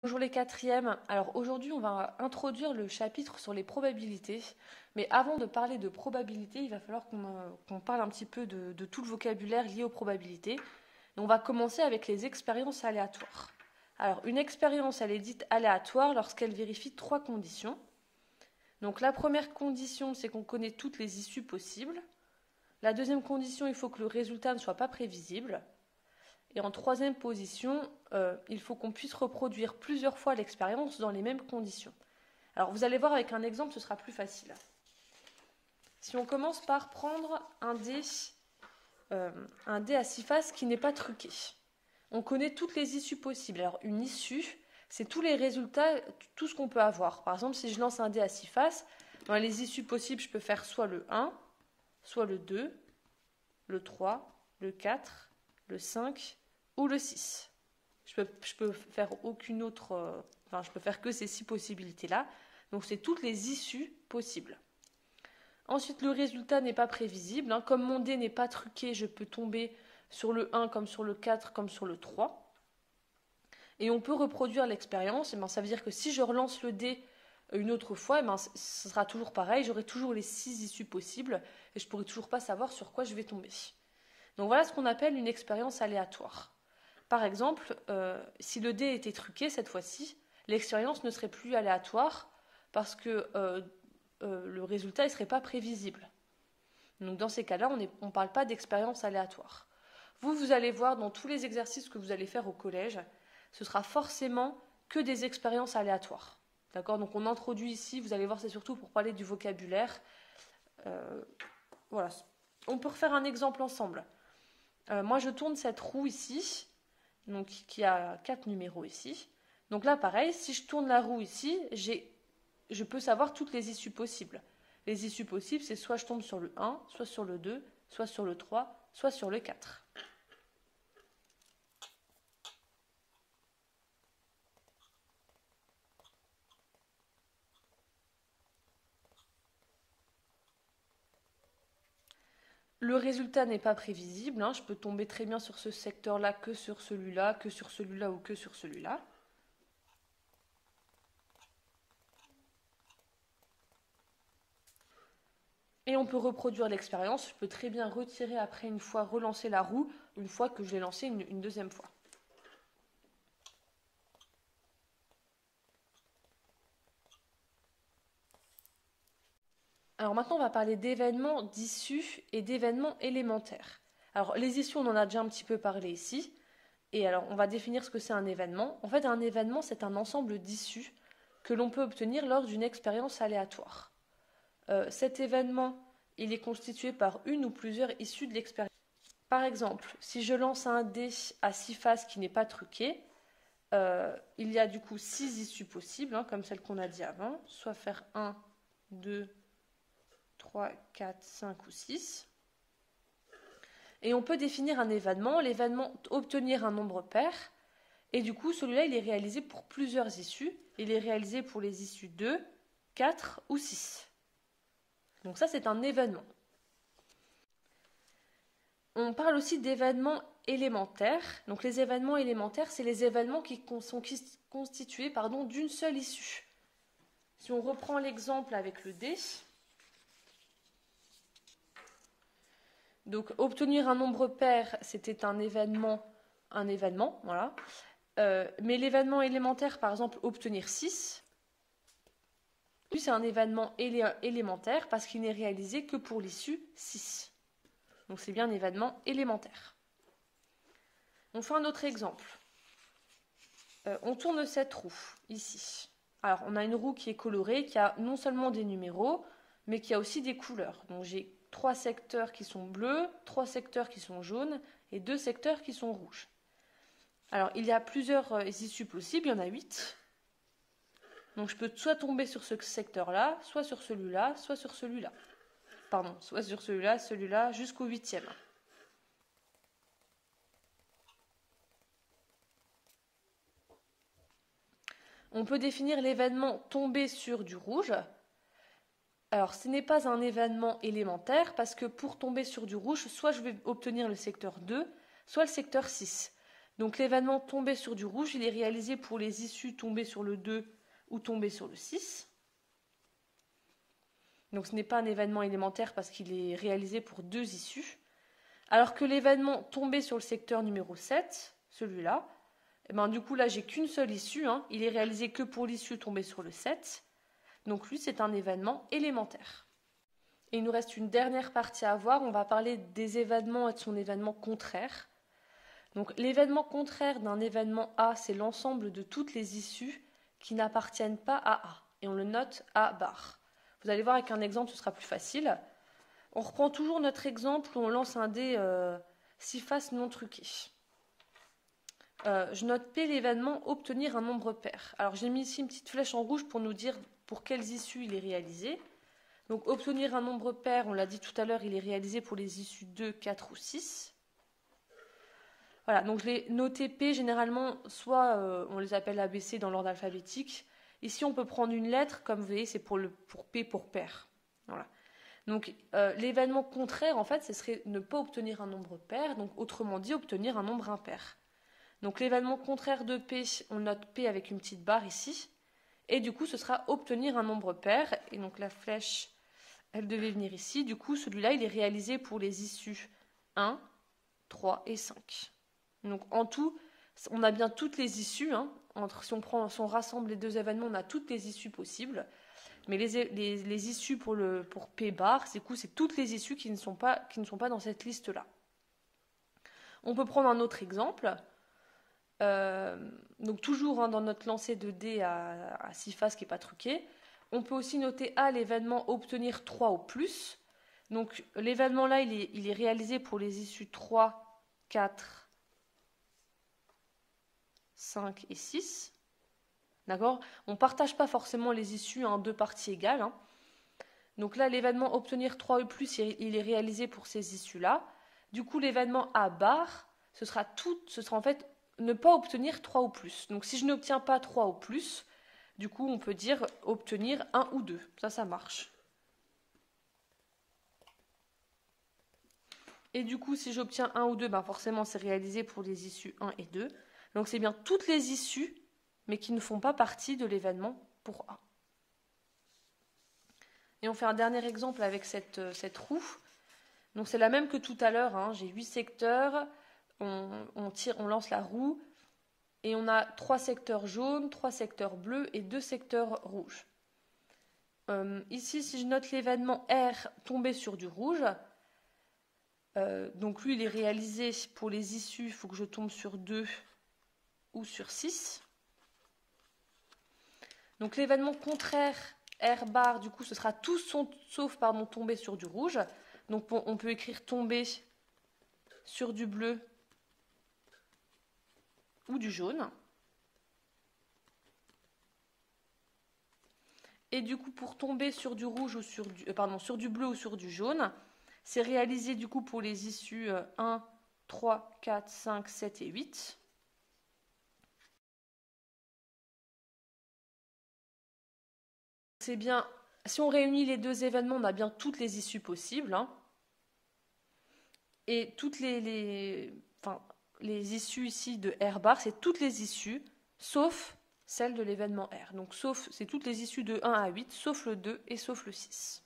Bonjour les quatrièmes. Alors aujourd'hui, on va introduire le chapitre sur les probabilités. Mais avant de parler de probabilités, il va falloir qu'on parle un petit peu de tout le vocabulaire lié aux probabilités. Et on va commencer avec les expériences aléatoires. Alors une expérience, elle est dite aléatoire lorsqu'elle vérifie trois conditions. Donc la première condition, c'est qu'on connaît toutes les issues possibles. La deuxième condition, il faut que le résultat ne soit pas prévisible. Et en troisième position, il faut qu'on puisse reproduire plusieurs fois l'expérience dans les mêmes conditions. Alors vous allez voir avec un exemple, ce sera plus facile. Si on commence par prendre un dé à 6 faces qui n'est pas truqué. On connaît toutes les issues possibles. Alors une issue, c'est tous les résultats, tout ce qu'on peut avoir. Par exemple, si je lance un dé à 6 faces, dans les issues possibles, je peux faire soit le 1, soit le 2, le 3, le 4, le 5 ou le 6. Je peux faire aucune autre... je peux faire que ces 6 possibilités-là. Donc c'est toutes les issues possibles. Ensuite, le résultat n'est pas prévisible. Comme mon dé n'est pas truqué, je peux tomber sur le 1 comme sur le 4 comme sur le 3. Et on peut reproduire l'expérience. Ça veut dire que si je relance le dé une autre fois, ce sera toujours pareil. J'aurai toujours les 6 issues possibles et je ne pourrai toujours pas savoir sur quoi je vais tomber. Donc voilà ce qu'on appelle une expérience aléatoire. Par exemple, si le dé était truqué cette fois-ci, l'expérience ne serait plus aléatoire parce que le résultat ne serait pas prévisible. Donc dans ces cas-là, on ne parle pas d'expérience aléatoire. Vous allez voir dans tous les exercices que vous allez faire au collège, ce sera forcément que des expériences aléatoires. D'accord ? Donc on introduit ici, vous allez voir, c'est surtout pour parler du vocabulaire. Voilà. On peut refaire un exemple ensemble. Moi, je tourne cette roue ici, donc qui a 4 numéros ici. Donc là, pareil, si je tourne la roue ici, je peux savoir toutes les issues possibles. Les issues possibles, c'est soit je tombe sur le 1, soit sur le 2, soit sur le 3, soit sur le 4. Le résultat n'est pas prévisible. Je peux tomber très bien sur ce secteur-là, que sur celui-là, que sur celui-là ou que sur celui-là. Et on peut reproduire l'expérience. Je peux très bien retirer après une fois, relancer la roue, une fois que je l'ai lancée une deuxième fois. Alors maintenant, on va parler d'événements d'issues et d'événements élémentaires. Alors les issues, on en a déjà un petit peu parlé ici. Et alors, on va définir ce que c'est un événement. En fait, un événement, c'est un ensemble d'issues que l'on peut obtenir lors d'une expérience aléatoire. Cet événement, il est constitué par une ou plusieurs issues de l'expérience. Par exemple, si je lance un dé à 6 faces qui n'est pas truqué, il y a du coup 6 issues possibles, comme celle qu'on a dit avant, soit faire 1, 2, 3, 4, 5 ou 6. Et on peut définir un événement, obtenir un nombre pair, et du coup celui-là il est réalisé pour plusieurs issues, il est réalisé pour les issues 2, 4 ou 6. Donc ça c'est un événement. On parle aussi d'événements élémentaires. Donc les événements élémentaires, c'est les événements qui sont constitués d'une seule issue. Si on reprend l'exemple avec le dé, donc obtenir un nombre pair, c'était un événement, voilà. Mais l'événement élémentaire, par exemple, obtenir 6, c'est un événement élémentaire parce qu'il n'est réalisé que pour l'issue 6. Donc c'est bien un événement élémentaire. On fait un autre exemple. On tourne cette roue, ici. Alors on a une roue qui est colorée, qui a non seulement des numéros, mais qui a aussi des couleurs. Donc j'ai 3 secteurs qui sont bleus, 3 secteurs qui sont jaunes et 2 secteurs qui sont rouges. Alors il y a plusieurs issues possibles, il y en a 8. Donc je peux soit tomber sur ce secteur-là, soit sur celui-là, soit sur celui-là. Soit sur celui-là, celui-là, jusqu'au 8e. On peut définir l'événement tomber sur du rouge. Alors, ce n'est pas un événement élémentaire parce que pour tomber sur du rouge, soit je vais obtenir le secteur 2, soit le secteur 6. Donc l'événement tomber sur du rouge, il est réalisé pour les issues tombées sur le 2 ou tombées sur le 6. Donc ce n'est pas un événement élémentaire parce qu'il est réalisé pour 2 issues. Alors que l'événement tombé sur le secteur numéro 7, celui-là, eh ben, du coup là j'ai qu'une seule issue, hein. Il est réalisé que pour l'issue tombée sur le 7. Donc lui c'est un événement élémentaire. Et il nous reste une dernière partie à voir, on va parler des événements et de son événement contraire. Donc l'événement contraire d'un événement A, c'est l'ensemble de toutes les issues qui n'appartiennent pas à A. Et on le note A bar. Vous allez voir avec un exemple, ce sera plus facile. On reprend toujours notre exemple où on lance un dé 6 faces non truqué. Je note P l'événement obtenir un nombre pair. Alors j'ai mis ici une petite flèche en rouge pour nous dire pour quelles issues il est réalisé. Donc obtenir un nombre pair, on l'a dit tout à l'heure, il est réalisé pour les issues 2, 4 ou 6. Voilà, donc je l'ai noté P généralement, soit on les appelle ABC dans l'ordre alphabétique. Ici on peut prendre une lettre, comme vous voyez c'est pour P pour pair. Voilà. Donc l'événement contraire en fait ce serait ne pas obtenir un nombre pair, donc autrement dit obtenir un nombre impair. Donc l'événement contraire de P, on note P avec une petite barre ici, et du coup ce sera obtenir un nombre pair, et donc la flèche elle devait venir ici, du coup celui-là il est réalisé pour les issues 1, 3 et 5. Donc en tout, on a bien toutes les issues, hein. Si on rassemble les deux événements, on a toutes les issues possibles. Mais les issues pour P bar, c'est toutes les issues qui ne sont pas dans cette liste-là. On peut prendre un autre exemple. Donc toujours hein, dans notre lancer de dés à 6 faces qui n'est pas truqué. On peut aussi noter A l'événement obtenir 3 ou plus. Donc l'événement là, il est réalisé pour les issues 3, 4, 5 et 6. D'accord ? On ne partage pas forcément les issues en deux parties égales. Hein. Donc là, l'événement obtenir 3 ou plus, il est réalisé pour ces issues-là. Du coup, l'événement A bar, ce sera en fait ne pas obtenir 3 ou plus. Donc si je n'obtiens pas 3 ou plus, du coup, on peut dire obtenir 1 ou 2. Ça marche. Et du coup, si j'obtiens 1 ou 2, ben forcément, c'est réalisé pour les issues 1 et 2. Donc c'est bien toutes les issues, mais qui ne font pas partie de l'événement pour A. Et on fait un dernier exemple avec cette roue. Donc c'est la même que tout à l'heure, hein. J'ai 8 secteurs, on lance la roue, et on a 3 secteurs jaunes, 3 secteurs bleus et 2 secteurs rouges. Ici, si je note l'événement R tombé sur du rouge, donc lui il est réalisé pour les issues, il faut que je tombe sur 2 ou sur 6. Donc l'événement contraire R bar, du coup ce sera tout sauf tomber sur du rouge. Donc on peut écrire tomber sur du bleu ou du jaune. Et du coup pour tomber sur du rouge ou sur du bleu ou sur du jaune, c'est réalisé du coup pour les issues 1, 3, 4, 5, 7 et 8. C'est bien, si on réunit les deux événements, on a bien toutes les issues possibles. Hein. Et toutes les issues ici de R bar, c'est toutes les issues, sauf celle de l'événement R. Donc c'est toutes les issues de 1 à 8, sauf le 2 et sauf le 6.